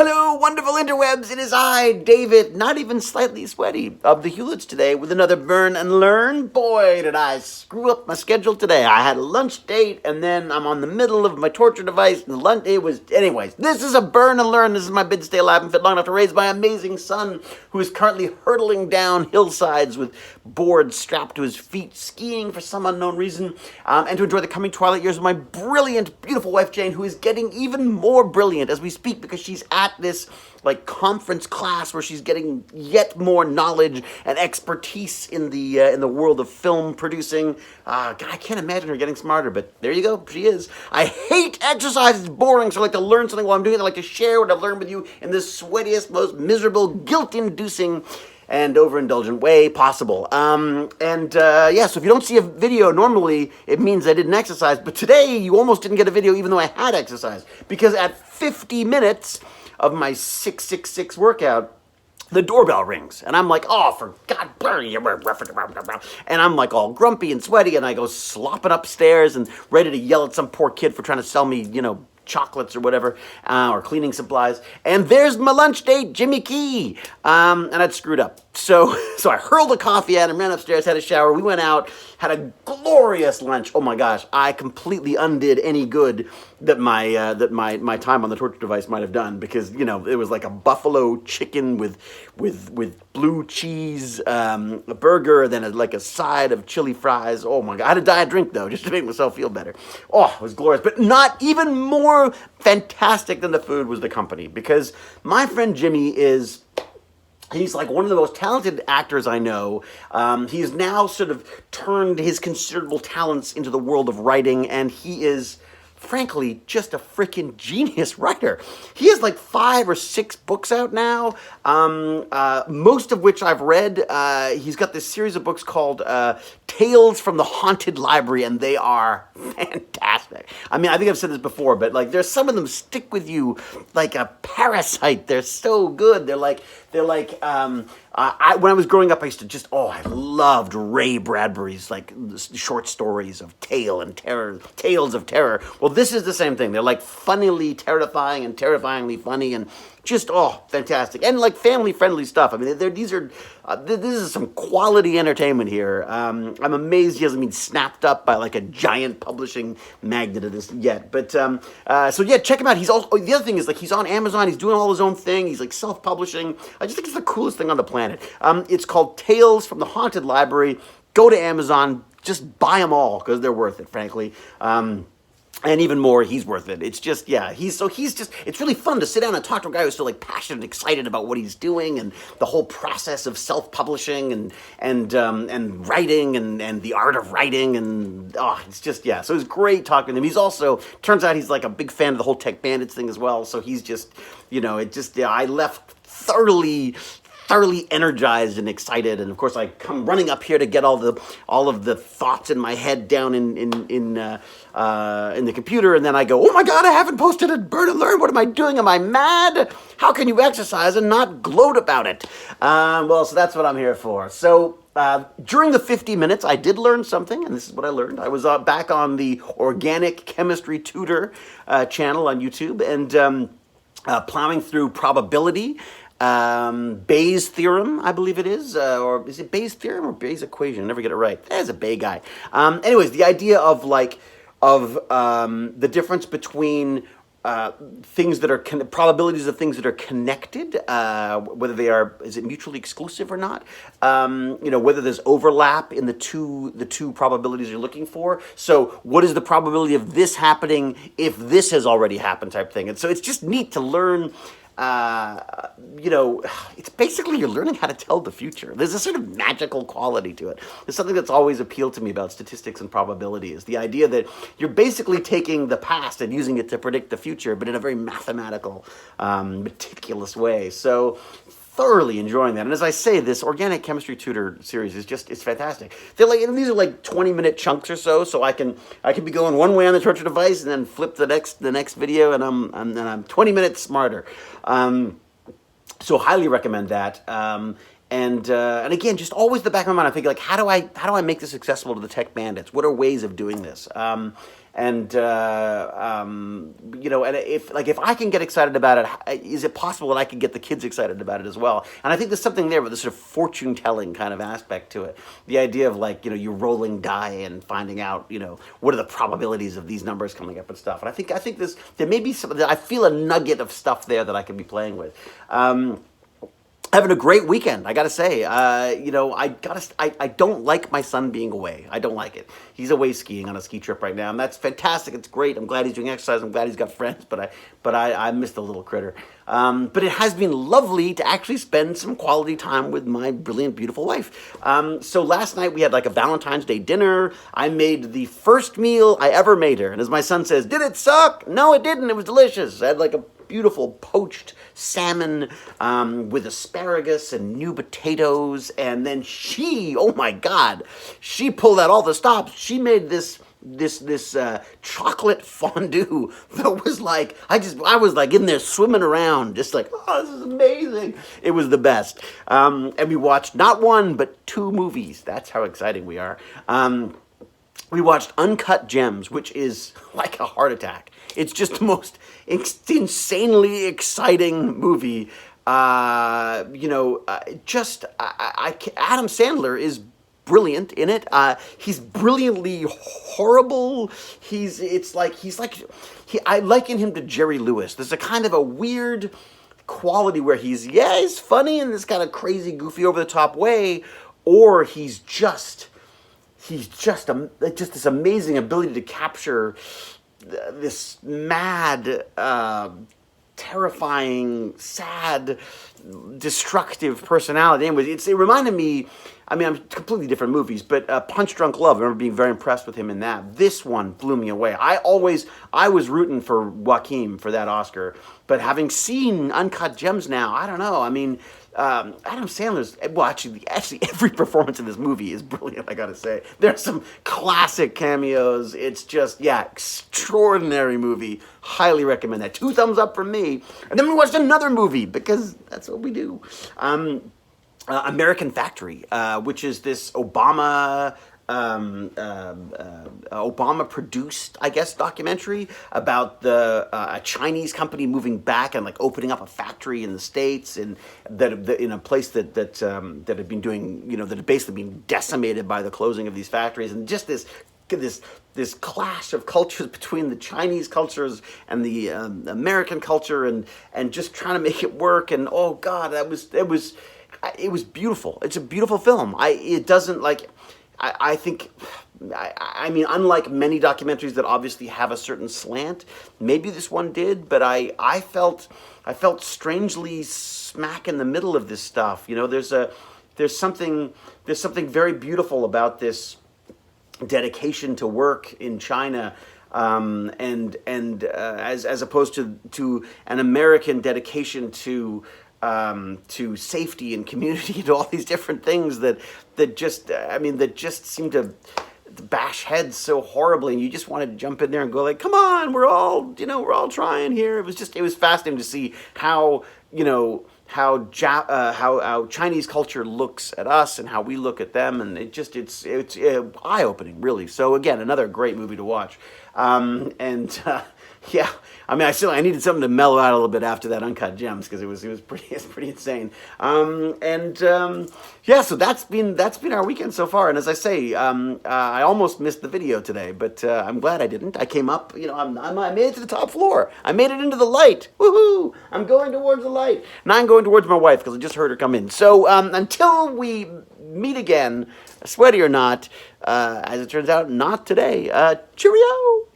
Hello, wonderful interwebs. It is I, David, not even slightly sweaty, of the Hewletts today with another Burn and Learn. Boy, did I screw up my schedule today. I had a lunch date, and then I'm on the middle of my torture device, and the lunch date was... Anyways, this is a Burn and Learn. This is my bid to stay alive and fit long enough to raise my amazing son, who is currently hurtling down hillsides with boards strapped to his feet, skiing for some unknown reason, and to enjoy the coming twilight years with my brilliant, beautiful wife, Jane, who is getting even more brilliant as we speak because she's at this conference class where she's getting yet more knowledge and expertise in the world of film producing. God, I can't imagine her getting smarter, but there you go, she is. I hate exercise, it's boring, so I like to learn something while I'm doing it. I like to share what I've learned with you in this sweatiest, most miserable, guilt-inducing and overindulgent way possible. So if you don't see a video normally, it means I didn't exercise, but today you almost didn't get a video even though I had exercise, because at 50 minutes of my 666 workout, the doorbell rings, and I'm like, oh, for God, and I'm like all grumpy and sweaty, and I go slopping upstairs and ready to yell at some poor kid for trying to sell me, chocolates or whatever, or cleaning supplies. And there's my lunch date, Jimmy Key. And I'd screwed up. So I hurled a coffee at him, ran upstairs, had a shower. We went out, had a glorious lunch. Oh my gosh, I completely undid any good that my time on the torture device might have done, because it was like a buffalo chicken with blue cheese, a burger, then a side of chili fries. Oh my God, I had a diet drink though, just to make myself feel better. Oh, it was glorious. But not even more fantastic than the food was the company, because my friend Jimmy he's like one of the most talented actors I know. He's now sort of turned his considerable talents into the world of writing, and he is, frankly, just a freaking genius writer. He has 5 or 6 books out now, most of which I've read. He's got this series of books called Tales from the Haunted Library, and they are fantastic. I mean, I think I've said this before, but there's some of them stick with you like a parasite. They're so good. When I was growing up, I used to I loved Ray Bradbury's short stories of tales of terror. Well, this is the same thing. They're funnily terrifying and terrifyingly funny, and just fantastic, and family-friendly stuff. I mean, this is some quality entertainment here. I'm amazed he hasn't been snapped up by a giant publishing magnet of this yet. But check him out. The other thing is he's on Amazon. He's doing all his own thing. He's self-publishing. I just think it's the coolest thing on the planet. It's called Tales from the Haunted Library. Go to Amazon. Just buy them all because they're worth it, frankly. And even more, he's worth it. It's just, it's really fun to sit down and talk to a guy who's so passionate and excited about what he's doing and the whole process of self-publishing and writing and the art of writing, and it's just, so it's great talking to him. He's also, turns out he's a big fan of the whole Tech Bandits thing as well, so he's just, I left thoroughly energized and excited, and of course I come running up here to get all of the thoughts in my head down in the computer, and then I go, oh my God, I haven't posted a Burn and Learn. What am I doing? Am I mad? How can you exercise and not gloat about it? So that's what I'm here for. So during the 50 minutes, I did learn something, and this is what I learned. I was back on the Organic Chemistry Tutor channel on YouTube, and plowing through probability. Bayes' theorem, I believe it is, or is it Bayes' theorem or Bayes' equation? I never get it right. That's a Bay guy. Anyways, the idea of the difference between things that are probabilities of things that are connected, whether they are, is it mutually exclusive or not? Whether there's overlap in the two probabilities you're looking for. So what is the probability of this happening if this has already happened, type thing? And so it's just neat to learn. It's basically you're learning how to tell the future. There's a sort of magical quality to it. There's something that's always appealed to me about statistics and probability, is the idea that you're basically taking the past and using it to predict the future, but in a very mathematical, meticulous way. So thoroughly enjoying that. And as I say, this Organic Chemistry Tutor series it's fantastic. These are 20-minute chunks or so I can be going one way on the torture device and then flip the next video, and I'm 20 minutes smarter. So highly recommend that. And again, just always the back of my mind, I think how do I make this accessible to the Tech Bandits? What are ways of doing this? and and if I can get excited about it, is it possible that I can get the kids excited about it as well? And I think there's something there with the sort of fortune telling kind of aspect to it. The idea of you're rolling die and finding out what are the probabilities of these numbers coming up and stuff. And I think there may be some. I feel a nugget of stuff there that I can be playing with. Having a great weekend, I gotta say. I don't like my son being away. I don't like it. He's away skiing on a ski trip right now, and that's fantastic. It's great. I'm glad he's doing exercise. I'm glad he's got friends, but I missed the little critter. But it has been lovely to actually spend some quality time with my brilliant, beautiful wife. So last night we had a Valentine's Day dinner. I made the first meal I ever made her, and as my son says, "Did it suck?" No, it didn't. It was delicious. I had a beautiful poached salmon with asparagus and new potatoes, and then oh my God, she pulled out all the stops. She made this chocolate fondue that was I was in there swimming around, just oh, this is amazing. It was the best. And we watched not one but two movies. That's how exciting we are. We watched Uncut Gems, which is like a heart attack. It's just the most insanely exciting movie. Adam Sandler is brilliant in it. He's brilliantly horrible. I liken him to Jerry Lewis. There's a kind of a weird quality where he's funny in this kind of crazy, goofy, over the top way, or he's just this amazing ability to capture this mad, terrifying, sad, destructive personality. Anyways, it reminded me, completely different movies, but Punch Drunk Love, I remember being very impressed with him in that. This one blew me away. I was rooting for Joaquin for that Oscar, but having seen Uncut Gems now, I don't know. Adam Sandler's, actually every performance in this movie is brilliant, I gotta say. There's some classic cameos. It's just, extraordinary movie. Highly recommend that. 2 thumbs up from me. And then we watched another movie, because that's what we do. American Factory, which is this Obama produced, I guess, documentary about a Chinese company moving back and opening up a factory in the States, and that in a place that had been doing, that had basically been decimated by the closing of these factories, and just this clash of cultures between the Chinese cultures and the American culture, and just trying to make it work. And oh God, it was beautiful. It's a beautiful film. I think, unlike many documentaries that obviously have a certain slant, maybe this one did, but I felt strangely smack in the middle of this stuff. There's something very beautiful about this dedication to work in China, as opposed to an American dedication to safety and community and all these different things that just seem to bash heads so horribly, and you just wanted to jump in there and go come on, we're all trying here. It was fascinating to see how Chinese culture looks at us and how we look at them, and it's eye-opening, really. So again, another great movie to watch. I needed something to mellow out a little bit after that Uncut Gems, because it was pretty insane. So that's been our weekend so far. And as I say, I almost missed the video today, but I'm glad I didn't. I came up, I made it to the top floor. I made it into the light. Woohoo! I'm going towards the light. Now I'm going towards my wife, because I just heard her come in. So until we meet again, sweaty or not, as it turns out, not today. Cheerio!